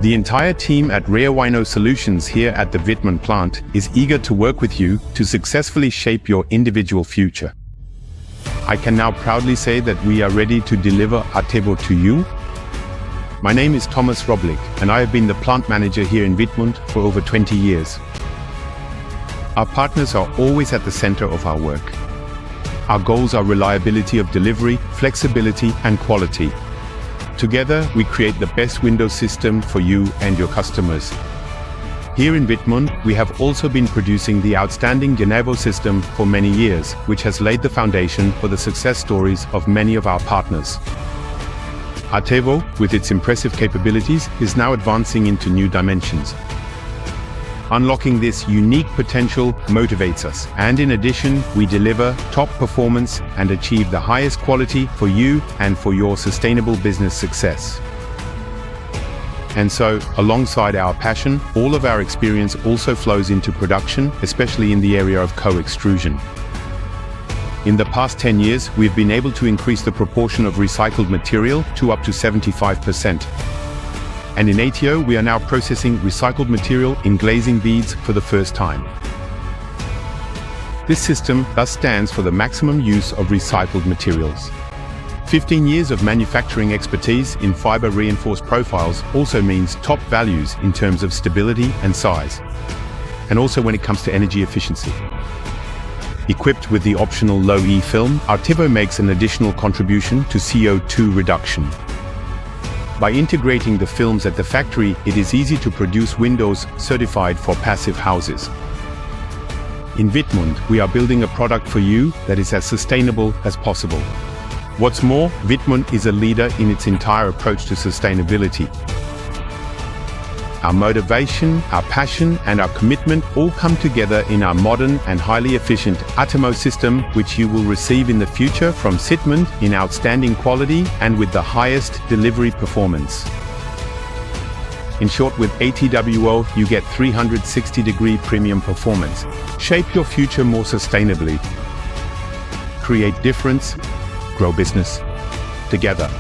The entire team at REHAU Window Solutions here at the Wittmund plant is eager to work with you to successfully shape your individual future. I can now proudly say that we are ready to deliver REHAU to you. My name is Thomas Roblick, and I have been the plant manager here in Wittmund for over 20 years. Our partners are always at the center of our work. Our goals are reliability of delivery, flexibility, and quality. Together, we create the best window system for you and your customers. Here in Wittmund, we have also been producing the outstanding REHAU system for many years, which has laid the foundation for the success stories of many of our partners. REHAU, with its impressive capabilities, is now advancing into new dimensions. Unlocking this unique potential motivates us, and in addition, we deliver top performance and achieve the highest quality for you and for your sustainable business success. And so, alongside our passion, all of our experience also flows into production, especially in the area of co-extrusion. In the past 10 years, we've been able to increase the proportion of recycled material to up to 75%. And in REHAU, we are now processing recycled material in glazing beads for the first time. This system thus stands for the maximum use of recycled materials. 15 years of manufacturing expertise in fiber-reinforced profiles also means top values in terms of stability and size, and also when it comes to energy efficiency. Equipped with the optional low-E film, REHAU makes an additional contribution to CO2 reduction. By integrating the films at the factory, it is easy to produce windows certified for passive houses. In Wittmund, we are building a product for you that is as sustainable as possible. What's more, Wittmund is a leader in its entire approach to sustainability. Our motivation, our passion, and our commitment all come together in our modern and highly efficient REHAU system, which you will receive in the future from Wittmund in outstanding quality and with the highest delivery performance. In short, with REHAU, you get 360-degree premium performance. Shape your future more sustainably. Create difference, grow business together.